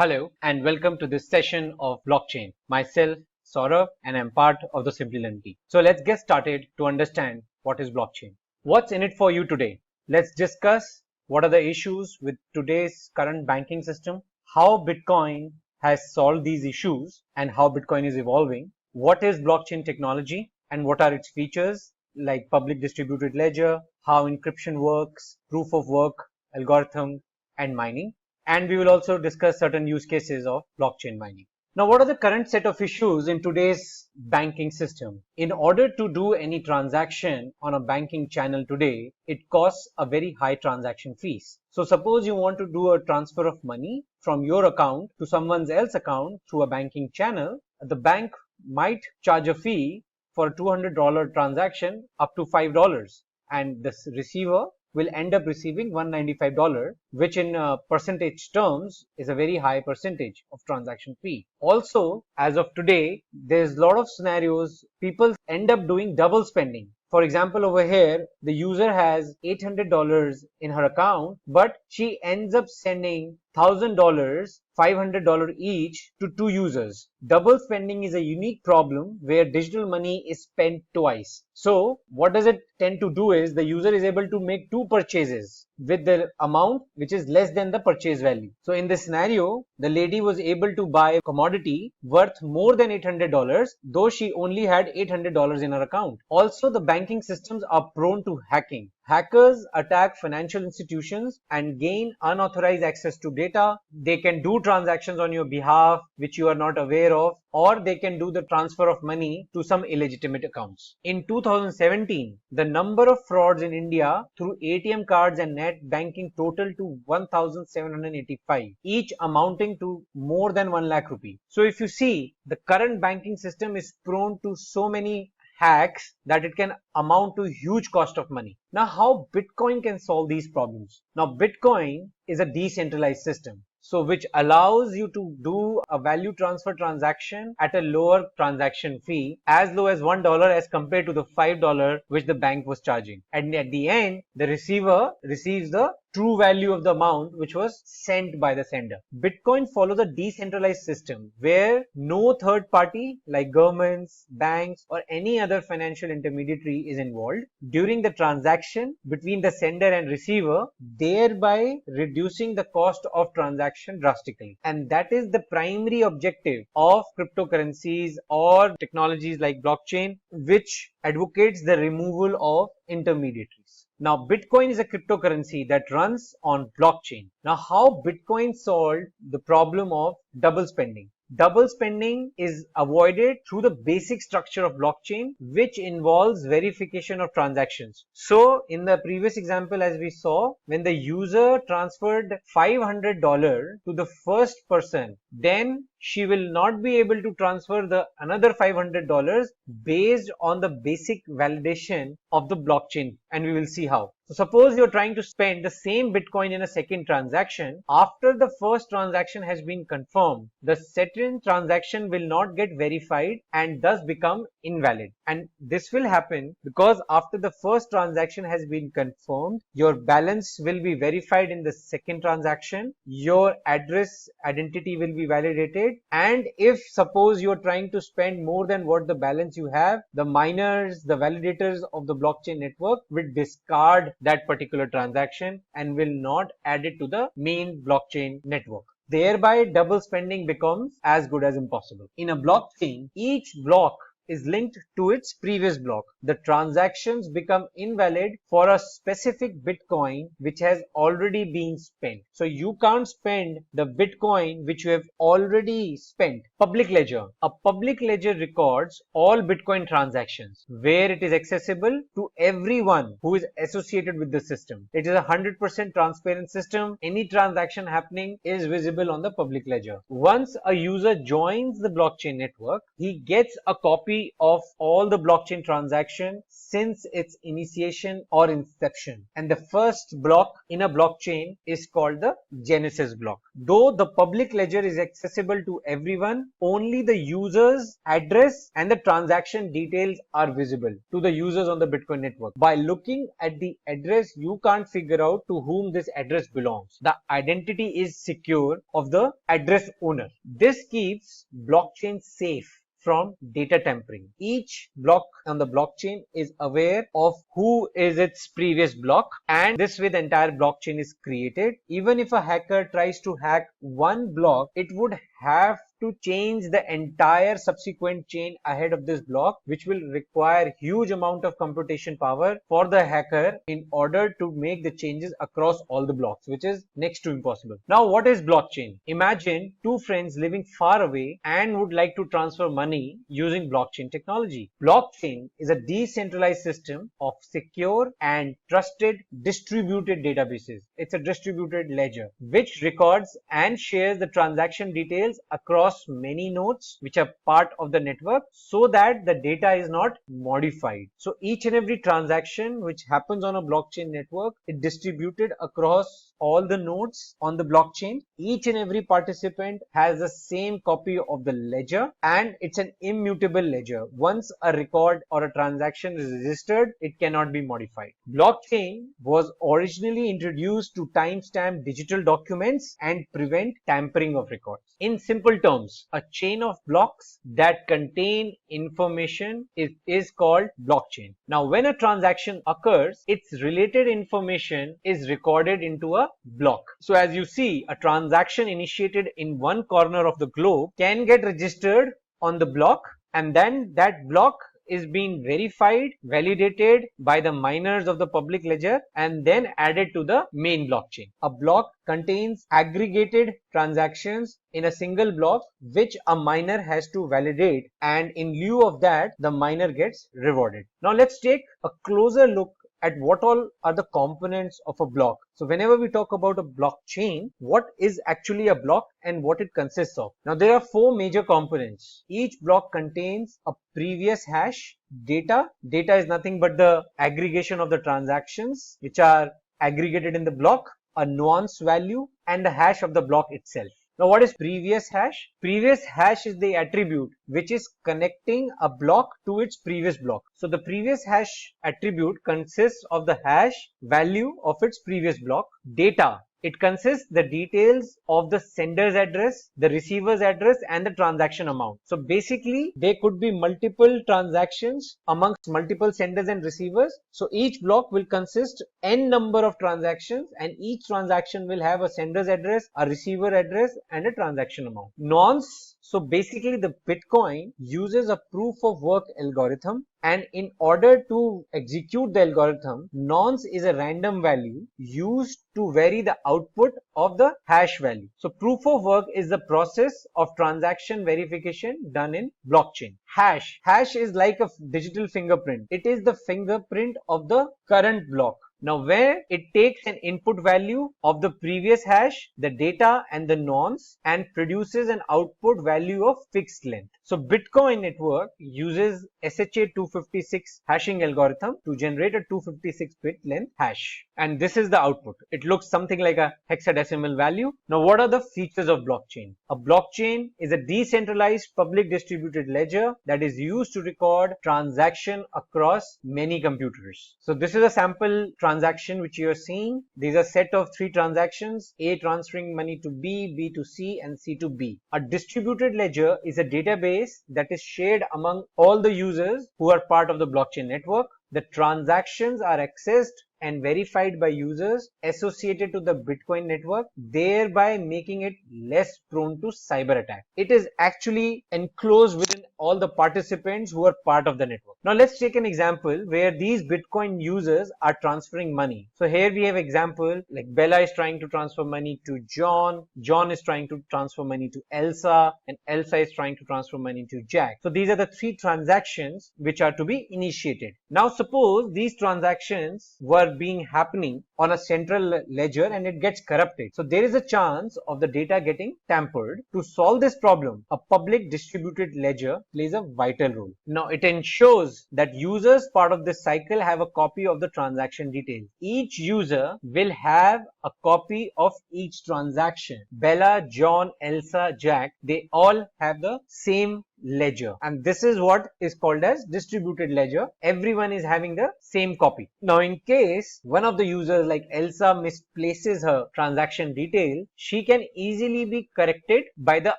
Hello and welcome to this session of blockchain. Myself, Saurabh, and I'm part of the Simple team. So let's get started to understand what is blockchain. What's in it for you today? Let's discuss what are the issues with today's current banking system, how Bitcoin has solved these issues and how Bitcoin is evolving, what is blockchain technology and what are its features like public distributed ledger, how encryption works, proof of work, algorithm, and mining. And we will also discuss certain use cases of blockchain mining. Now, what are the current set of issues in today's banking system? In order to do any transaction on a banking channel today, it costs a very high transaction fees. So suppose you want to do a transfer of money from your account to someone else's account through a banking channel, the bank might charge a fee for a $200 transaction up to $5, and the receiver will end up receiving $195, which in percentage terms is a very high percentage of transaction fee. Also, as of today, there's a lot of scenarios people end up doing double spending. For example, over here, the user has $800 in her account, but she ends up sending $1,000, $500 each to two users. Double spending is a unique problem where digital money is spent twice. So what does it tend to do is the user is able to make two purchases with the amount which is less than the purchase value. So in this scenario, the lady was able to buy a commodity worth more than $800, though she only had $800 in her account. Also, the banking systems are prone to hacking. Hackers attack financial institutions and gain unauthorized access to data. They can do transactions on your behalf which you are not aware of, or they can do the transfer of money to some illegitimate accounts. In 2017, the number of frauds in India through ATM cards and net banking totaled to 1,785, each amounting to more than 1 lakh rupee. So if you see, the current banking system is prone to so many hacks that it can amount to huge cost of money. Now, how Bitcoin can solve these problems? Now, Bitcoin is a decentralized system, so which allows you to do a value transfer transaction at a lower transaction fee, as low as $1 as compared to the $5 which the bank was charging. And at the end, the receiver receives the true value of the amount which was sent by the sender. Bitcoin follows a decentralized system where no third party like governments, banks, or any other financial intermediary is involved during the transaction between the sender and receiver, thereby reducing the cost of transaction drastically. And that is the primary objective of cryptocurrencies or technologies like blockchain, which advocates the removal of intermediaries. Now, Bitcoin is a cryptocurrency that runs on blockchain. Now, how Bitcoin solved the problem of double spending? Double spending is avoided through the basic structure of blockchain, which involves verification of transactions. So in the previous example, as we saw, when the user transferred $500 to the first person, then she will not be able to transfer the another $500 based on the basic validation of the blockchain, and we will see how. So suppose you're trying to spend the same Bitcoin in a second transaction. After the first transaction has been confirmed, the second transaction will not get verified and thus become invalid. And this will happen because after the first transaction has been confirmed, your balance will be verified in the second transaction, your address identity will be validated, and if suppose you're trying to spend more than what the balance you have, the miners, the validators of the blockchain network will discard that particular transaction and will not add it to the main blockchain network. Thereby, double spending becomes as good as impossible. In a blockchain, each block is linked to its previous block. The transactions become invalid for a specific Bitcoin which has already been spent. So you can't spend the Bitcoin which you have already spent. Public ledger. A public ledger records all Bitcoin transactions where it is accessible to everyone who is associated with the system. It is a 100% transparent system. Any transaction happening is visible on the public ledger. Once a user joins the blockchain network, he gets a copy history of all the blockchain transaction since its initiation or inception. And the first block in a blockchain is called the Genesis block. Though the public ledger is accessible to everyone, only the user's address and the transaction details are visible to the users on the Bitcoin network. By looking at the address, you can't figure out to whom this address belongs. The identity is secure of the address owner. This keeps blockchain safe from data tampering. Each block on the blockchain is aware of who is its previous block, and this way the entire blockchain is created. Even if a hacker tries to hack one block, it would have to change the entire subsequent chain ahead of this block, which will require huge amount of computation power for the hacker in order to make the changes across all the blocks, which is next to impossible. Now, what is blockchain? Imagine two friends living far away and would like to transfer money using blockchain technology. Blockchain is a decentralized system of secure and trusted distributed databases. It's a distributed ledger which records and shares the transaction details across many nodes which are part of the network so that the data is not modified. So each and every transaction which happens on a blockchain network is distributed across all the nodes on the blockchain. Each and every participant has the same copy of the ledger, and it's an immutable ledger. Once a record or a transaction is registered, it cannot be modified. Blockchain was originally introduced to timestamp digital documents and prevent tampering of records. In simple terms, a chain of blocks that contain information is called blockchain. Now, when a transaction occurs, its related information is recorded into a block. So as you see, a transaction initiated in one corner of the globe can get registered on the block, and then that block is being verified, validated by the miners of the public ledger, and then added to the main blockchain. A block contains aggregated transactions in a single block which a miner has to validate, and in lieu of that, the miner gets rewarded. Now let's take a closer look at what all are the components of a block. So whenever we talk about a blockchain, what is actually a block and what it consists of? Now there are four major components. Each block contains a previous hash, data. Data is nothing but the aggregation of the transactions which are aggregated in the block, a nuance value, and the hash of the block itself. Now, what is previous hash? Previous hash is the attribute which is connecting a block to its previous block. So the previous hash attribute consists of the hash value of its previous block. Data, it consists the details of the sender's address, the receiver's address, and the transaction amount. So basically, there could be multiple transactions amongst multiple senders and receivers. So each block will consist n number of transactions, and each transaction will have a sender's address, a receiver address, and a transaction amount. Nonce, so basically the Bitcoin uses a proof of work algorithm, and in order to execute the algorithm, nonce is a random value used to vary the output of the hash value. So proof of work is the process of transaction verification done in blockchain. Hash is like a digital fingerprint. It is the fingerprint of the current block. Now, where it takes an input value of the previous hash, the data, and the nonce, and produces an output value of fixed length. So Bitcoin network uses SHA-256 hashing algorithm to generate a 256-bit length hash. And this is the output. It looks something like a hexadecimal value. Now, what are the features of blockchain? A blockchain is a decentralized public distributed ledger that is used to record transaction across many computers. So this is a sample transaction which you are seeing. These are a set of three transactions: A transferring money to B, B to C, and C to B. A distributed ledger is a database that is shared among all the users who are part of the blockchain network. The transactions are accessed and verified by users associated to the Bitcoin network, thereby making it less prone to cyber attack. It is actually enclosed within all the participants who are part of the network. Now let's take an example where these Bitcoin users are transferring money. So here we have example like Bella is trying to transfer money to John, John is trying to transfer money to Elsa, and Elsa is trying to transfer money to Jack. So these are the three transactions which are to be initiated. Now suppose these transactions were are being happening on a central ledger and it gets corrupted. So there is a chance of the data getting tampered. To solve this problem, a public distributed ledger plays a vital role. Now it ensures that users part of this cycle have a copy of the transaction details. Each user will have a copy of each transaction. Bella, John, Elsa, Jack, they all have the same ledger, and this is what is called as distributed ledger. Everyone is having the same copy. Now in case one of the users like Elsa misplaces her transaction detail, she can easily be corrected by the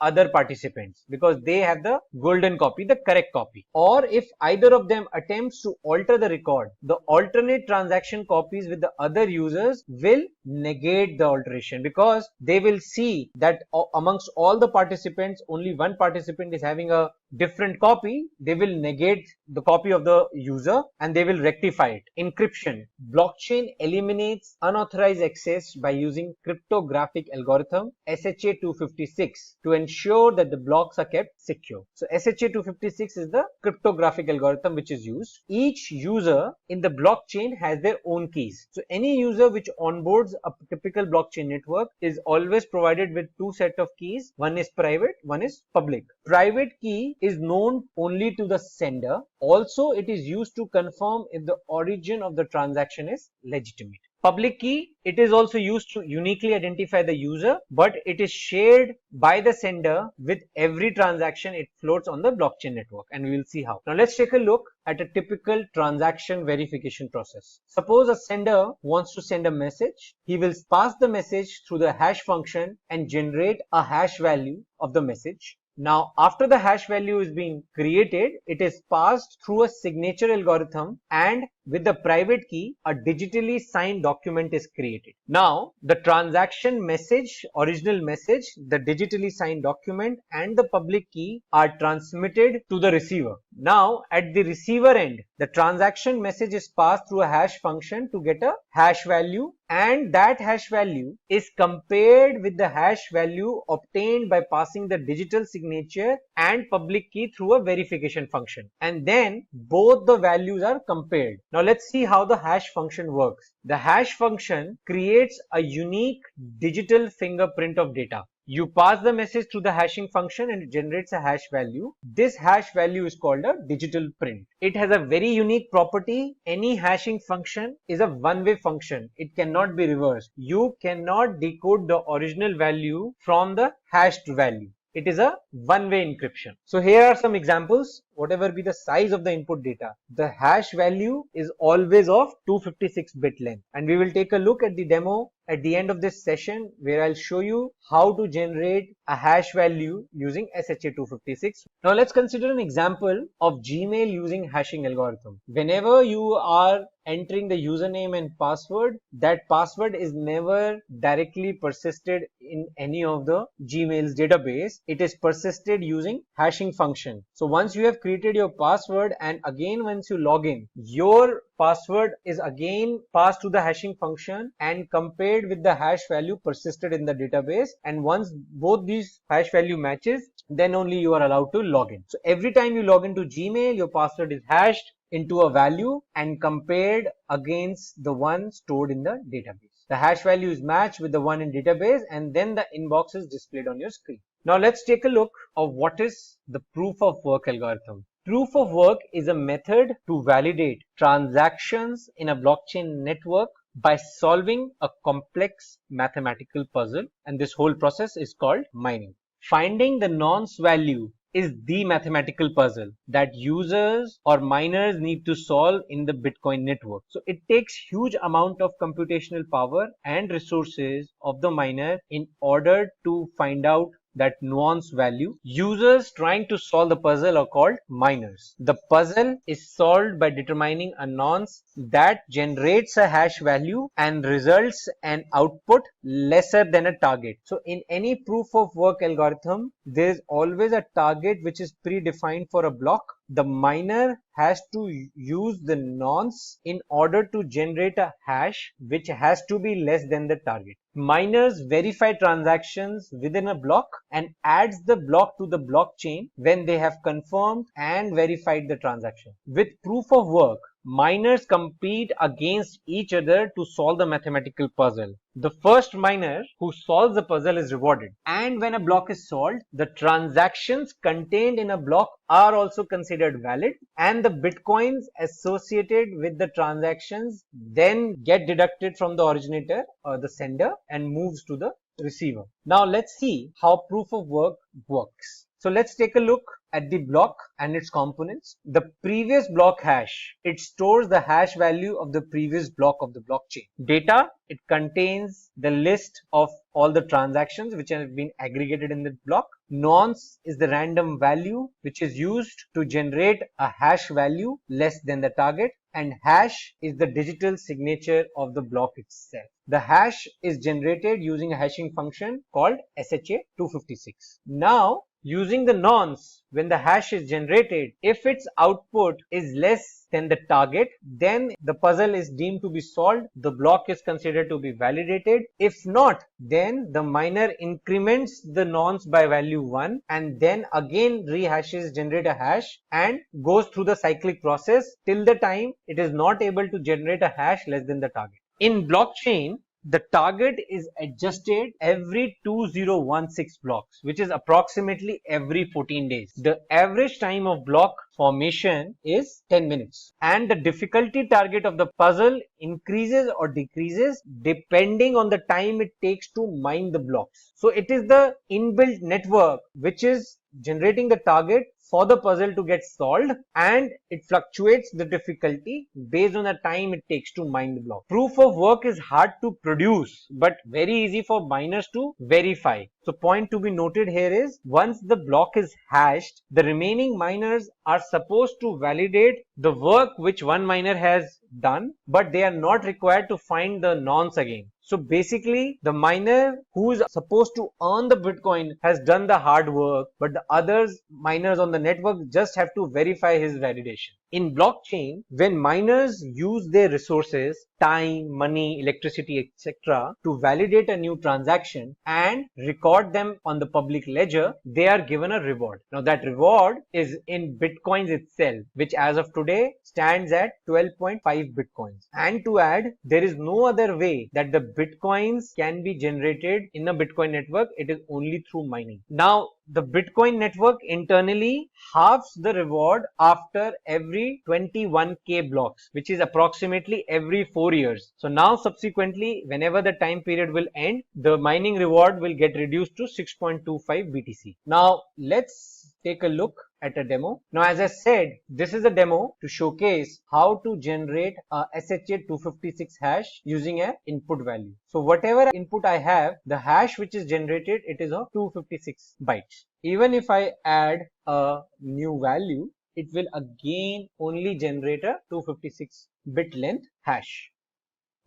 other participants because they have the golden copy, the correct copy. Or if either of them attempts to alter the record, the alternate transaction copies with the other users will negate the alteration, because they will see that amongst all the participants only one participant is having a different copy. They will negate the copy of the user and they will rectify it. Encryption. Blockchain eliminates unauthorized access by using cryptographic algorithm SHA-256 to ensure that the blocks are kept secure. So SHA-256 is the cryptographic algorithm which is used. Each user in the blockchain has their own keys. So any user which onboards a typical blockchain network is always provided with two sets of keys. One is private, one is public. Private key is known only to the sender. Also, it is used to confirm if the origin of the transaction is legitimate. Public key, it is also used to uniquely identify the user, but it is shared by the sender with every transaction it floats on the blockchain network, and we will see how. Now let's take a look at a typical transaction verification process. Suppose a sender wants to send a message. He will pass the message through the hash function and generate a hash value of the message. Now, after the hash value is being created, it is passed through a signature algorithm, and with the private key, a digitally signed document is created. Now, the transaction message, original message, the digitally signed document, and the public key are transmitted to the receiver. Now, at the receiver end, the transaction message is passed through a hash function to get a hash value, and that hash value is compared with the hash value obtained by passing the digital signature and public key through a verification function. And then both the values are compared. Now let's see how the hash function works. The hash function creates a unique digital fingerprint of data. You pass the message through the hashing function and it generates a hash value. This hash value is called a digital print. It has a very unique property. Any hashing function is a one-way function. It cannot be reversed. You cannot decode the original value from the hashed value. It is a one-way encryption. So here are some examples. Whatever be the size of the input data, the hash value is always of 256-bit length. And we will take a look at the demo at the end of this session, where I'll show you how to generate a hash value using SHA-256. Now let's consider an example of Gmail using hashing algorithm. Whenever you are entering the username and password, that password is never directly persisted in any of the Gmail's database. It is persisted using hashing function. So once you have created your password, and again once you log in, your password is again passed to the hashing function and compared with the hash value persisted in the database, and once both these hash value matches, then only you are allowed to log in. So every time you log into Gmail, your password is hashed into a value and compared against the one stored in the database. The hash value is matched with the one in database, and then the inbox is displayed on your screen. Now let's take a look of what is the proof of work algorithm. Proof of work is a method to validate transactions in a blockchain network by solving a complex mathematical puzzle, and this whole process is called mining. Finding the nonce value is the mathematical puzzle that users or miners need to solve in the Bitcoin network. So it takes huge amount of computational power and resources of the miner in order to find out that nuance value. Users trying to solve the puzzle are called miners. The puzzle is solved by determining a nonce that generates a hash value and results an output lesser than a target. So in any proof of work algorithm, there is always a target which is predefined for a block. The miner has to use the nonce in order to generate a hash which has to be less than the target. Miners verify transactions within a block and adds the block to the blockchain when they have confirmed and verified the transaction. With proof of work, miners compete against each other to solve the mathematical puzzle. The first miner who solves the puzzle is rewarded. And when a block is solved, the transactions contained in a block are also considered valid, and the bitcoins associated with the transactions then get deducted from the originator or the sender and moves to the receiver. Now let's see how proof of work works. So let's take a look at the block and its components. The previous block hash, it stores the hash value of the previous block of the blockchain. Data, it contains the list of all the transactions which have been aggregated in the block. Nonce is the random value which is used to generate a hash value less than the target, and hash is the digital signature of the block itself. The hash is generated using a hashing function called SHA-256. Now, using the nonce, when the hash is generated, if its output is less than the target, then the puzzle is deemed to be solved. The block is considered to be validated. If not, then the miner increments the nonce by value 1 and then again rehashes, generate a hash and goes through the cyclic process till the time it is not able to generate a hash less than the target. In blockchain, the target is adjusted every 2016 blocks, which is approximately every 14 days. The average time of block formation is 10 minutes, and the difficulty target of the puzzle increases or decreases depending on the time it takes to mine the blocks. So it is the inbuilt network which is generating the target for the puzzle to get solved, and it fluctuates the difficulty based on the time it takes to mine the block. Proof of work is hard to produce but very easy for miners to verify. So point to be noted here is, once the block is hashed, the remaining miners are supposed to validate the work which one miner has done, but they are not required to find the nonce again. So basically, the miner who is supposed to earn the Bitcoin has done the hard work, but the others miners on the network just have to verify his validation. In blockchain, when miners use their resources, time, money, electricity, etc., to validate a new transaction and record them on the public ledger, they are given a reward. Now that reward is in Bitcoins itself, which as of today stands at 12.5 Bitcoins. And to add, there is no other way that the Bitcoins can be generated in a Bitcoin network. It is only through mining. Now, the Bitcoin network internally halves the reward after every 21k blocks, which is approximately every 4 years. So now subsequently, whenever the time period will end, the mining reward will get reduced to 6.25 BTC. Now let's take a look at a demo. Now, as I said, this is a demo to showcase how to generate a SHA-256 hash using an input value. So whatever input I have, the hash which is generated, it is of 256 bytes. Even if I add a new value, it will again only generate a 256 bit length hash.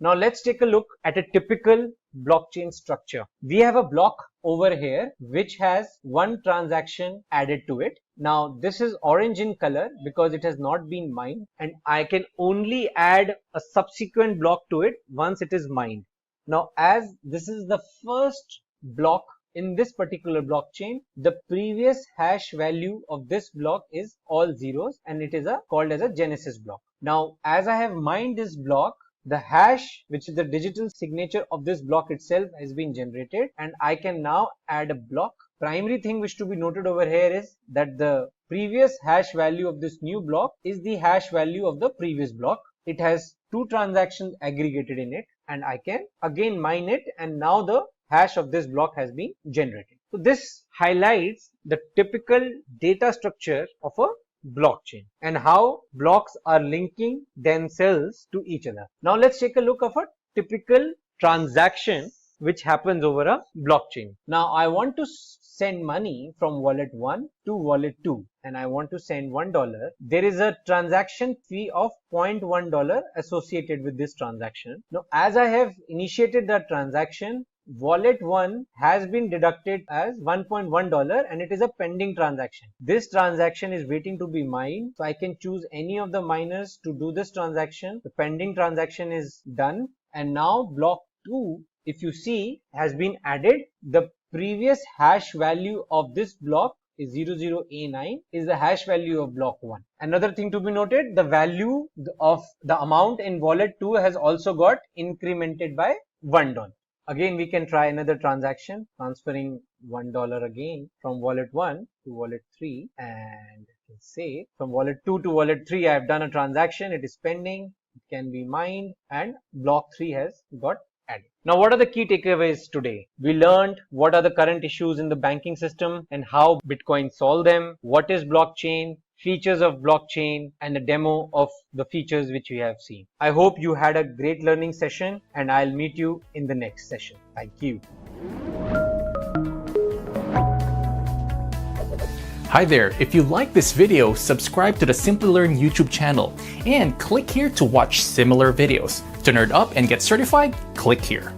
Now let's take a look at a typical blockchain structure. We have a block over here which has one transaction added to it. Now this is orange in color because it has not been mined, and I can only add a subsequent block to it once it is mined. Now as this is the first block in this particular blockchain, the previous hash value of this block is all zeros, and it is called as a genesis block. Now as I have mined this block, the hash, which is the digital signature of this block itself, has been generated, and I can now add a block. Primary thing which to be noted over here is that the previous hash value of this new block is the hash value of the previous block. It has two transactions aggregated in it, and I can again mine it, and now the hash of this block has been generated. So this highlights the typical data structure of a blockchain and how blocks are linking themselves to each other. Now let's take a look of a typical transaction which happens over a blockchain. Now I want to send money from wallet 1 to wallet 2, and I want to send $1. There is a transaction fee of $0.1 associated with this transaction. Now as I have initiated the transaction, wallet 1 has been deducted as $1.1, and it is a pending transaction. This transaction is waiting to be mined, so I can choose any of the miners to do this transaction. The pending transaction is done, and now block 2, if you see, has been added. The previous hash value of this block is 00A9 is the hash value of block 1. Another thing to be noted, the value of the amount in wallet 2 has also got incremented by $1. Again, we can try another transaction, transferring $1 again from wallet 1 to wallet 3, and say from wallet 2 to wallet 3 I have done a transaction, it is pending, it can be mined, and block 3 has got added. Now, what are the key takeaways today? We learned what are the current issues in the banking system and how Bitcoin solve them, what is blockchain, features of blockchain, and a demo of the features which we have seen. I hope you had a great learning session, and I'll meet you in the next session. Thank you. Hi there, if you like this video, subscribe to the Simplilearn YouTube channel and click here to watch similar videos. To nerd up and get certified, click here.